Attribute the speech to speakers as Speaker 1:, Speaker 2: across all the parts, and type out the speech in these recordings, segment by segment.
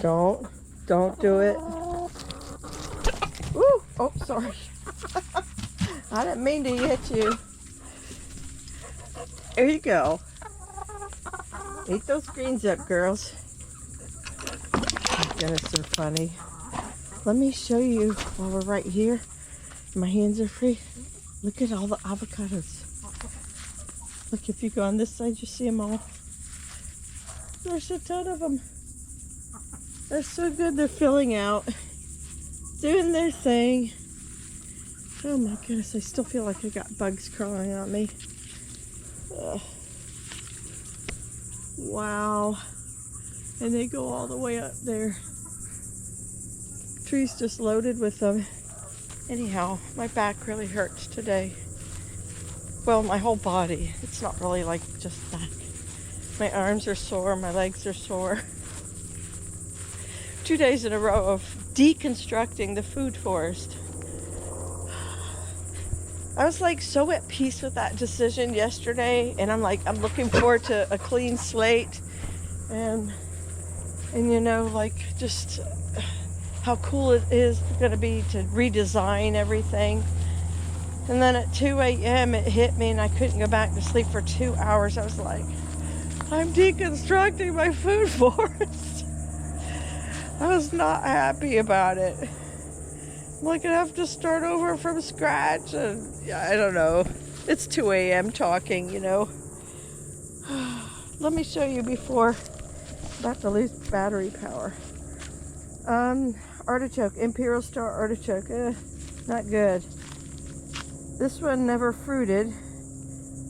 Speaker 1: Don't do it. Ooh, oh, sorry. I didn't mean to hit you. There you go. Eat those greens up, girls. Oh my goodness, they're funny. Let me show you while we're right here. My hands are free. Look at all the avocados. Look, if you go on this side, you see them all. There's a ton of them. They're so good. They're filling out, doing their thing. Oh my goodness, I still feel like I got bugs crawling on me. Ugh. Wow. And they go all the way up there. Tree's just loaded with them. Anyhow, my back really hurts today. Well, my whole body. It's not really like just back. My arms are sore, my legs are sore. 2 days in a row of deconstructing the food forest. I was like so at peace with that decision yesterday, and I'm looking forward to a clean slate and you know, like just how cool it is going to be to redesign everything. And then at 2 a.m. it hit me and I couldn't go back to sleep for 2 hours. I was like, I'm deconstructing my food forest. I was not happy about it. I'm like, I have to start over from scratch, and yeah, I don't know. It's 2 a.m. talking, you know. Let me show you before. About to lose battery power. Artichoke, Imperial Star Artichoke. Not good. This one never fruited,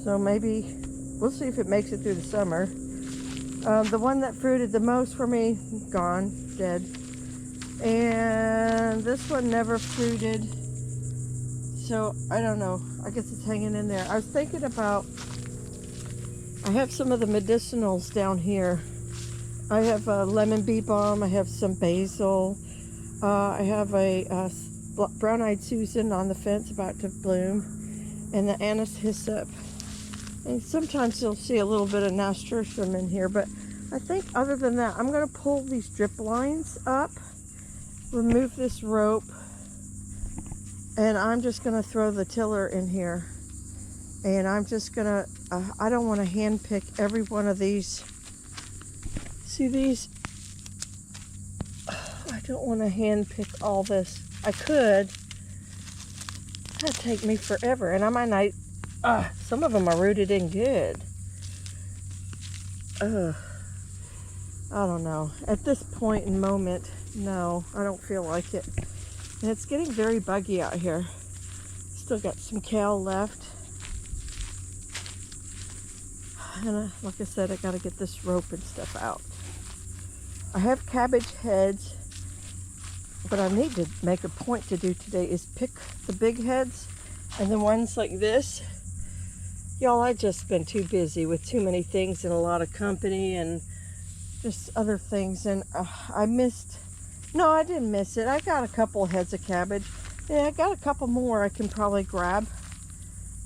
Speaker 1: so maybe we'll see if it makes it through the summer. The one that fruited the most for me, gone, dead. And this one never fruited, so I don't know. I guess it's hanging in there. I was thinking about, I have some of the medicinals down here. I have a lemon bee balm, I have some basil, I have a brown-eyed Susan on the fence about to bloom, and the anise hyssop. And sometimes you'll see a little bit of nasturtium in here, but I think other than that, I'm going to pull these drip lines up, remove this rope, and I'm just going to throw the tiller in here. And I'm just going to, I don't want to hand pick every one of these. See these? I don't want to hand pick all this. I could. That'd take me forever, and I might not. Some of them are rooted in good. I don't know. At this point in moment, no, I don't feel like it. And it's getting very buggy out here. Still got some kale left. And like I said, I got to get this rope and stuff out. I have cabbage heads. What I need to make a point to do today is pick the big heads, and the ones like this. Y'all, I've just been too busy with too many things and a lot of company and just other things, and I missed. No, I didn't miss it. I got a couple heads of cabbage. Yeah, I got a couple more I can probably grab,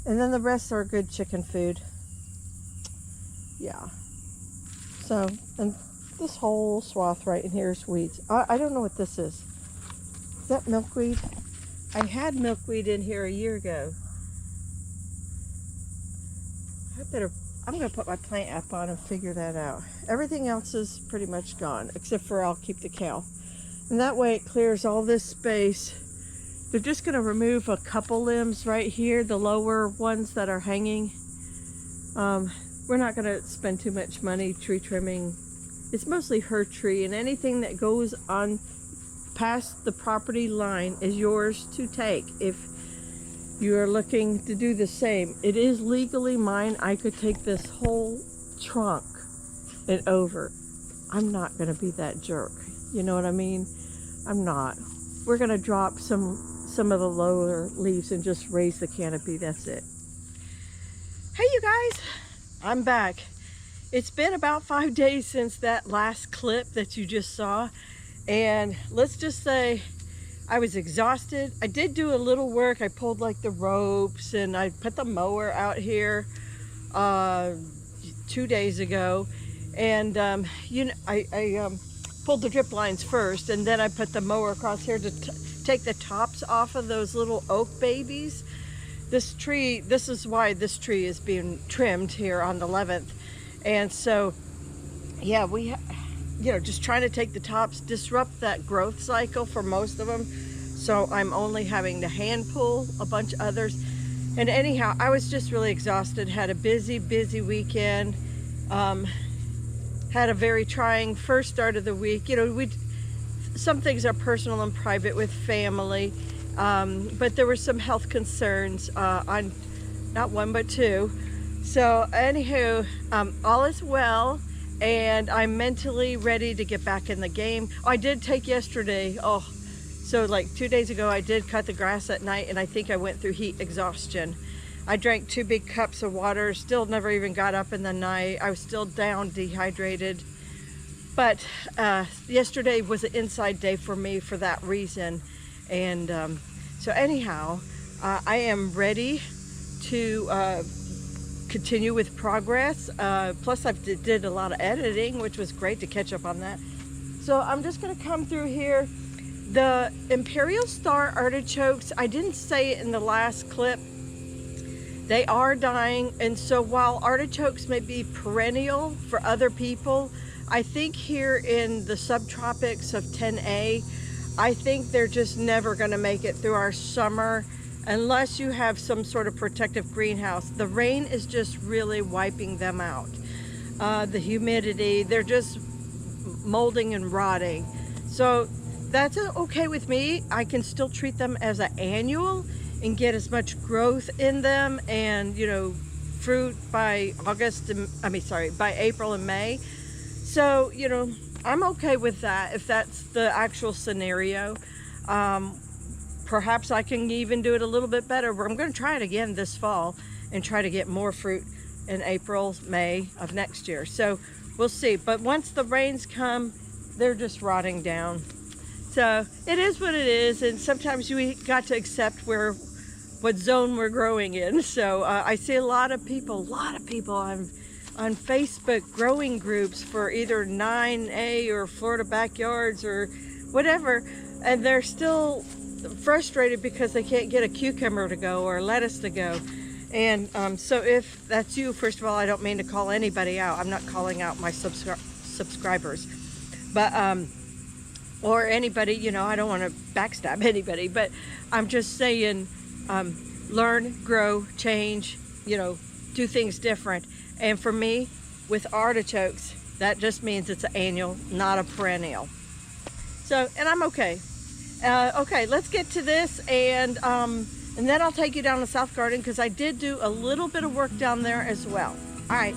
Speaker 1: and then the rest are good chicken food. Yeah. So, and this whole swath right in here is weeds. I don't know what this is. Is that milkweed? I had milkweed in here a year ago. I'm going to put my plant app on and figure that out. Everything else is pretty much gone, except for I'll keep the kale. And that way it clears all this space. They're just going to remove a couple limbs right here, the lower ones that are hanging. We're not going to spend too much money tree trimming. It's mostly her tree, and anything that goes on past the property line is yours to take if you are looking to do the same. It is legally mine. I could take this whole trunk and over. I'm not going to be that jerk. You know what I mean? I'm not. We're going to drop some of the lower leaves and just raise the canopy. That's it. Hey, you guys. I'm back. It's been about 5 days since that last clip that you just saw. And let's just say I was exhausted. I did do a little work. I pulled like the ropes and I put the mower out here 2 days ago. And you know, I pulled the drip lines first, and then I put the mower across here to take the tops off of those little oak babies. This tree, this is why this tree is being trimmed here on the 11th. And so, yeah, we, you know, just trying to take the tops, disrupt that growth cycle for most of them. So I'm only having to hand pull a bunch of others. And anyhow, I was just really exhausted, had a busy weekend. Had a very trying first start of the week. You know, some things are personal and private with family, but there were some health concerns on not one but two. So anywho, all is well, and I'm mentally ready to get back in the game. I did take yesterday, so like 2 days ago, I did cut the grass at night, and I think I went through heat exhaustion. I drank 2 big cups of water, still never even got up in the night. I was still down, dehydrated. But yesterday was an inside day for me for that reason. And so anyhow, I am ready to continue with progress. Plus I did a lot of editing, which was great to catch up on that. So I'm just gonna come through here. The Imperial Star artichokes, I didn't say it in the last clip, they are dying. And so while artichokes may be perennial for other people, I think here in the subtropics of 10A, I think they're just never gonna make it through our summer unless you have some sort of protective greenhouse. The rain is just really wiping them out. The humidity, they're just molding and rotting. So that's okay with me. I can still treat them as an annual and get as much growth in them, and you know, fruit by by April and May. So, you know, I'm okay with that if that's the actual scenario. Perhaps I can even do it a little bit better, but I'm going to try it again this fall and try to get more fruit in April, May of next year. So we'll see. But once the rains come, they're just rotting down. So it is what it is, and sometimes we got to accept what zone we're growing in. So I see a lot of people on Facebook growing groups for either 9A or Florida backyards or whatever, and they're still frustrated because they can't get a cucumber to go or a lettuce to go. And so if that's you, first of all, I don't mean to call anybody out. I'm not calling out my subscribers, but or anybody, you know, I don't want to backstab anybody, but I'm just saying, learn, grow, change, you know, do things different. And for me, with artichokes, that just means it's an annual, not a perennial. So, and I'm okay. Okay, let's get to this, and then I'll take you down to South Garden, because I did do a little bit of work down there as well. All right.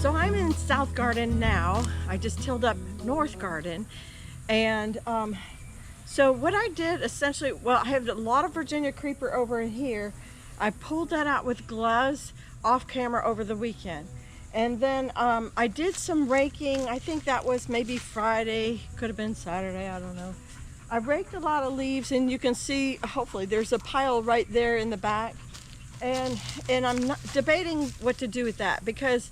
Speaker 1: So I'm in South Garden now. I just tilled up North Garden, and so what I did essentially, well, I have a lot of Virginia creeper over in here. I pulled that out with gloves off camera over the weekend, and then I did some raking. I think that was maybe Friday, could have been Saturday, I don't know. I raked a lot of leaves, and you can see, hopefully there's a pile right there in the back, and I'm not debating what to do with that, because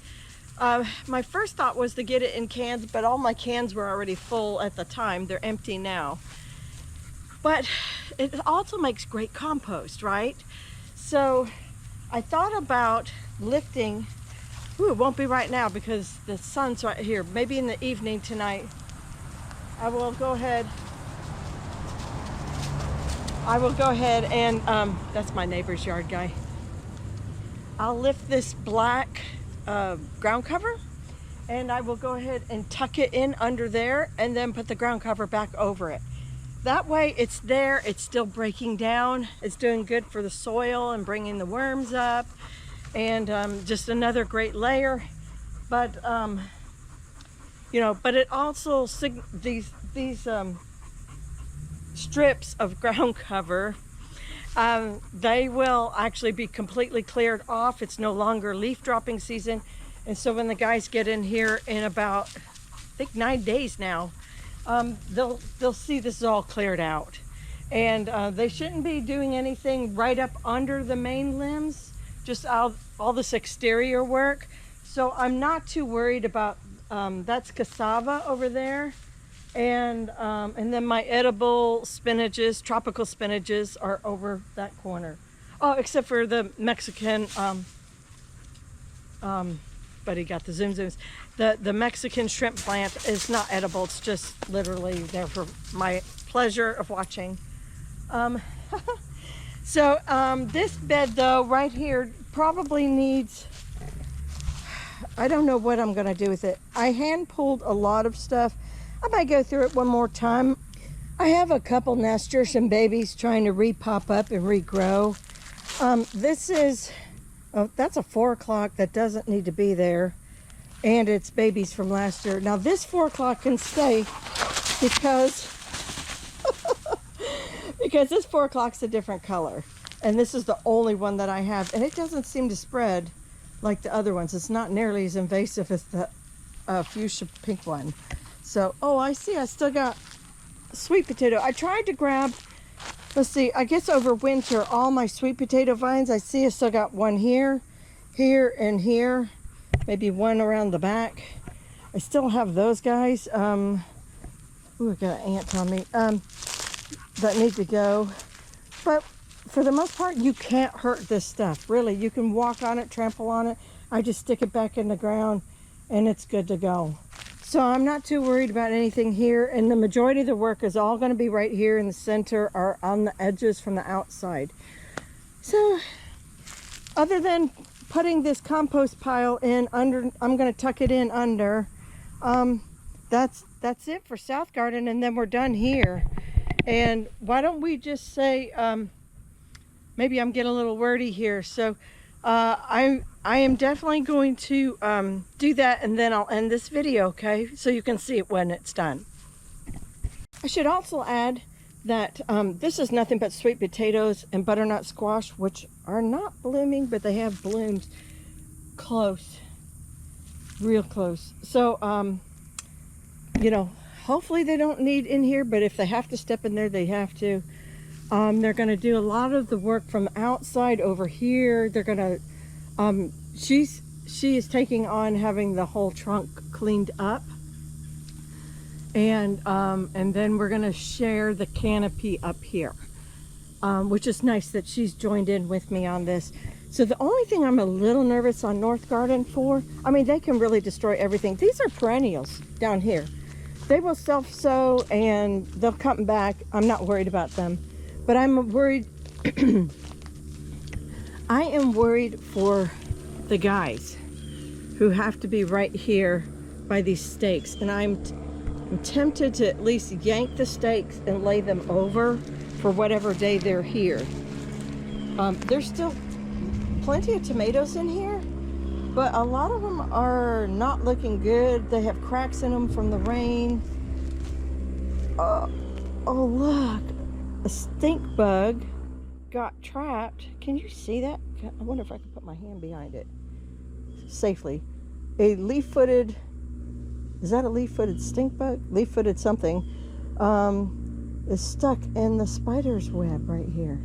Speaker 1: my first thought was to get it in cans, but all my cans were already full at the time. They're empty now. But it also makes great compost, right? So I thought about lifting, it won't be right now because the sun's right here, maybe in the evening tonight. I will go ahead and, that's my neighbor's yard guy. I'll lift this black ground cover, and I will go ahead and tuck it in under there, and then put the ground cover back over it. That way it's there, it's still breaking down, it's doing good for the soil and bringing the worms up, and just another great layer. But you know, but it also, these strips of ground cover, they will actually be completely cleared off. It's no longer leaf dropping season, and so when the guys get in here in about, I think 9 days now, they'll see this is all cleared out, and they shouldn't be doing anything right up under the main limbs just all this exterior work. So I'm not too worried about, that's cassava over there. And then my edible spinaches, tropical spinaches, are over that corner. Oh, except for the Mexican, but he got the zoom zooms. The Mexican shrimp plant is not edible. It's just literally there for my pleasure of watching. So this bed though, right here, probably needs, I don't know what I'm gonna do with it. I hand pulled a lot of stuff. I might go through it one more time. I have a couple nasturtium babies trying to re-pop up and regrow. This is, oh, that's a 4 o'clock that doesn't need to be there. And it's babies from last year. Now this 4 o'clock can stay because, because this 4 o'clock's a different color. And this is the only one that I have. And it doesn't seem to spread like the other ones. It's not nearly as invasive as the fuchsia pink one. So, oh, I see, I still got sweet potato. I tried to grab, let's see, I guess over winter, all my sweet potato vines, I see I still got one here, here, and here. Maybe one around the back. I still have those guys. Ooh, I got an ant on me. That need to go. But for the most part, you can't hurt this stuff. Really, you can walk on it, trample on it. I just stick it back in the ground and it's good to go. So I'm not too worried about anything here. And the majority of the work is all going to be right here in the center or on the edges from the outside. So other than putting this compost pile in under, I'm going to tuck it in under. That's it for South Garden, and then we're done here. And why don't we just say, maybe I'm getting a little wordy here. So I am definitely going to do that, and then I'll end this video, okay? So you can see it when it's done. I should also add that this is nothing but sweet potatoes and butternut squash, which are not blooming, but they have blooms close, real close. So, you know, hopefully they don't need in here, but if they have to step in there, they have to. They're going to do a lot of the work from outside over here. They're going to, she is taking on having the whole trunk cleaned up. And then we're going to share the canopy up here, which is nice that she's joined in with me on this. So the only thing I'm a little nervous on North Garden for, I mean, they can really destroy everything. These are perennials down here. They will self-sow and they'll come back. I'm not worried about them, but I'm worried. I am worried for the guys who have to be right here by these stakes. And I'm tempted to at least yank the stakes and lay them over for whatever day they're here. There's still plenty of tomatoes in here, but a lot of them are not looking good. They have cracks in them from the rain. Oh look, a stink bug got trapped. Can you see that? I wonder if I can put my hand behind it safely. A leaf-footed, is that a leaf-footed stink bug? Leaf-footed something is stuck in the spider's web right here.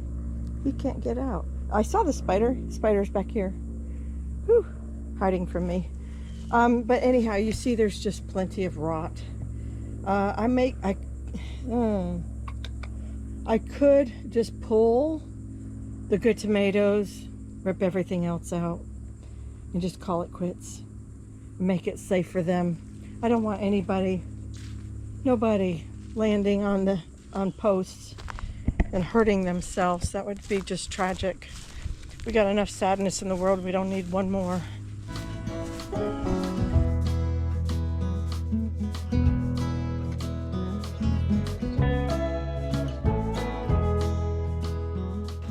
Speaker 1: He can't get out. I saw the spider. Spider's back here. Whew, hiding from me. But anyhow, you see there's just plenty of rot. I could just pull the good tomatoes, rip everything else out, and just call it quits. Make it safe for them. I don't want nobody landing on posts and hurting themselves. That would be just tragic. We got enough sadness in the world. We don't need one more.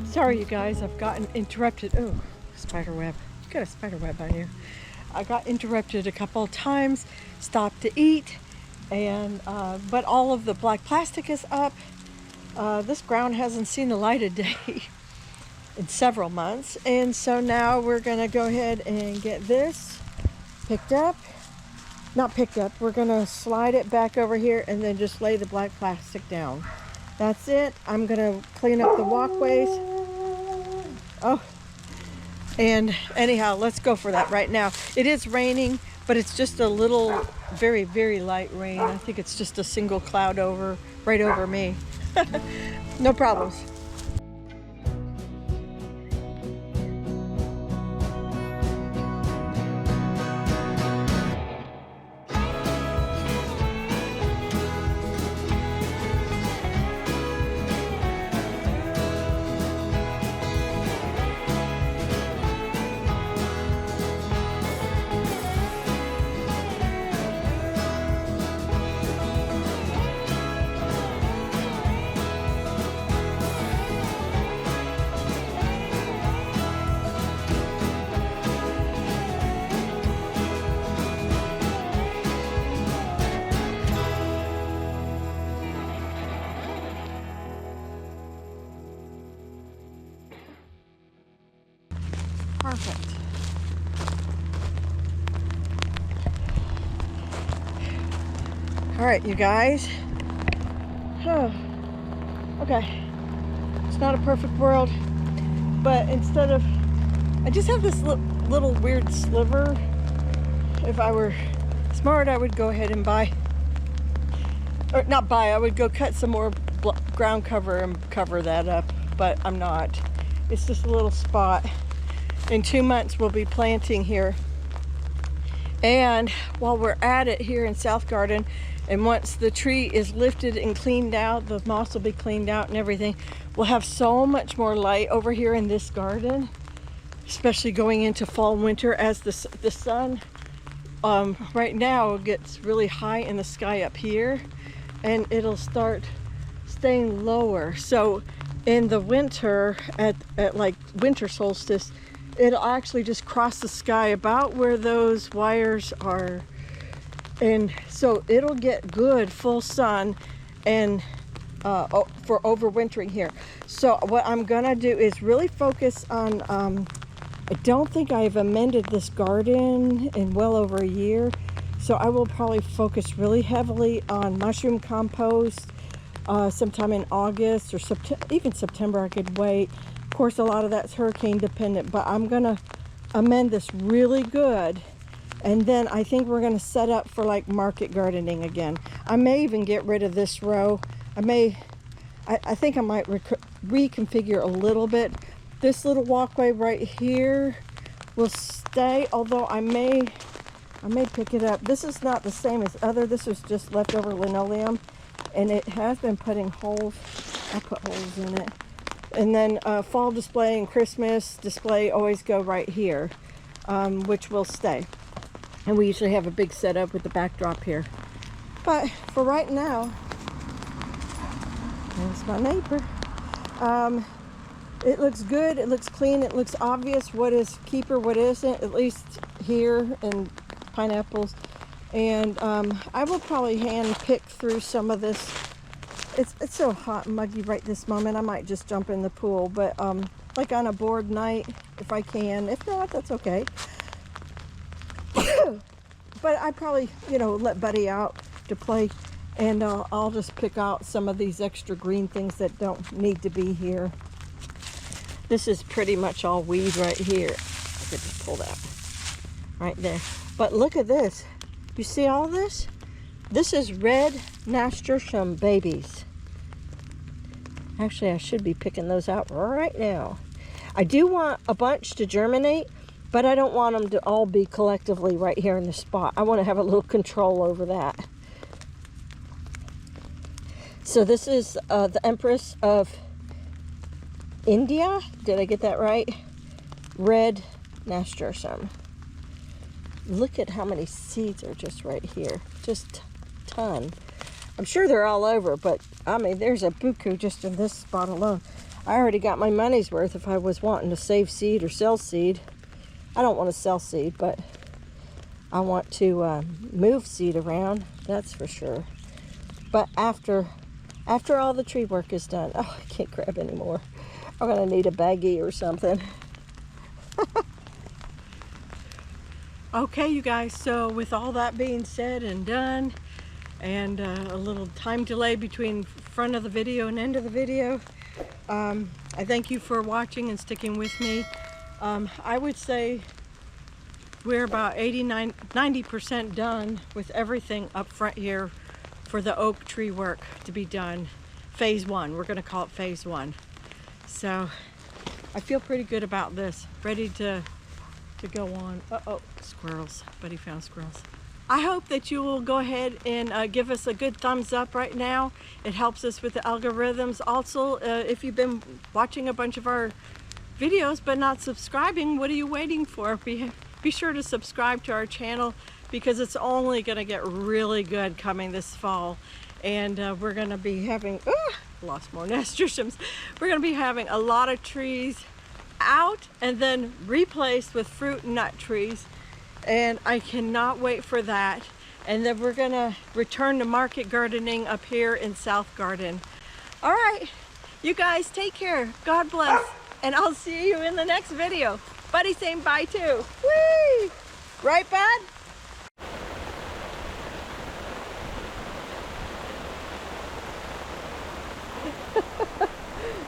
Speaker 1: Sorry, you guys, I've gotten interrupted. Oh, spider web. Got a spider web on here. I got interrupted a couple of times, stopped to eat, and but all of the black plastic is up. This ground hasn't seen the light of day in several months, and so now we're gonna go ahead and get this picked up. Not picked up, we're gonna slide it back over here and then just lay the black plastic down. That's it. I'm gonna clean up the walkways. Oh, And anyhow, let's go for that right now. It is raining, but it's just a little, very, very light rain. I think it's just a single cloud right over me. No problems. Perfect. All right, you guys. Oh, okay. It's not a perfect world, but instead of, I just have this little weird sliver. If I were smart, I would go ahead and buy, or not buy, I would go cut some more ground cover and cover that up, but I'm not. It's just a little spot. In 2 months, we'll be planting here. And while we're at it here in South Garden, and once the tree is lifted and cleaned out, the moss will be cleaned out and everything, we'll have so much more light over here in this garden, especially going into fall and winter as the sun right now gets really high in the sky up here, and it'll start staying lower. So in the winter, at like winter solstice, it'll actually just cross the sky about where those wires are, and so it'll get good full sun and for overwintering here. So what I'm gonna do is really focus on I don't think I've amended this garden in well over a year, so I will probably focus really heavily on mushroom compost sometime in August or even September. I could wait. Of course, a lot of that's hurricane dependent, but I'm gonna amend this really good, and then I think we're gonna set up for like market gardening again. I may even get rid of this row. I think I might reconfigure a little bit. This little walkway right here will stay, although I may pick it up. This is not the same as other. This is just leftover linoleum, and it has been putting holes. I put holes in it. And then fall display and Christmas display always go right here, which will stay. And we usually have a big setup with the backdrop here. But for right now, there's my neighbor. It looks good, it looks clean, it looks obvious what is keeper, what isn't, at least here in pineapples. And I will probably hand pick through some of this. It's so hot and muggy right this moment. I might just jump in the pool, but like on a bored night, if I can. If not, that's okay. But I probably, let Buddy out to play, and I'll just pick out some of these extra green things that don't need to be here. This is pretty much all weed right here. I could just pull that right there. But look at this. You see all this? This is red nasturtium babies. Actually, I should be picking those out right now. I do want a bunch to germinate, but I don't want them to all be collectively right here in the spot. I want to have a little control over that. So this is the Empress of India. Did I get that right? Red nasturtium. Look at how many seeds are just right here. Just ton. I'm sure they're all over, but I mean, there's a buku just in this spot alone. I already got my money's worth if I was wanting to save seed or sell seed. I don't want to sell seed, but I want to move seed around, that's for sure. But after all the tree work is done, oh, I can't grab anymore. I'm gonna need a baggie or something. Okay, you guys, so with all that being said and done, and a little time delay between front of the video and end of the video, I thank you for watching and sticking with me. I would say we're about 90% done with everything up front here for the oak tree work to be done. Phase 1, we're gonna call it phase 1. So I feel pretty good about this, ready to go on. Uh-oh, squirrels, Buddy found squirrels. I hope that you will go ahead and give us a good thumbs up right now. It helps us with the algorithms. Also, if you've been watching a bunch of our videos but not subscribing, what are you waiting for? Be sure to subscribe to our channel, because it's only going to get really good coming this fall. And we're going to be having, lost more nasturtiums. We're going to be having a lot of trees out and then replaced with fruit and nut trees. And I cannot wait for that. And then we're gonna return to market gardening up here in South Garden. All right, you guys take care. God bless. And I'll see you in the next video. Buddy saying bye too. Whee! Right, Bud?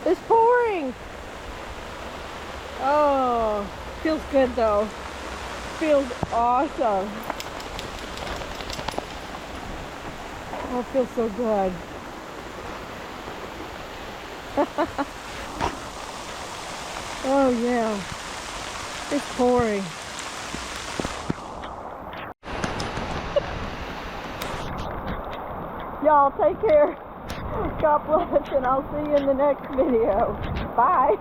Speaker 1: It's pouring. Oh, feels good though. Feels awesome. Oh, it feels so good. Oh yeah, it's pouring. Y'all take care. God bless, and I'll see you in the next video. Bye.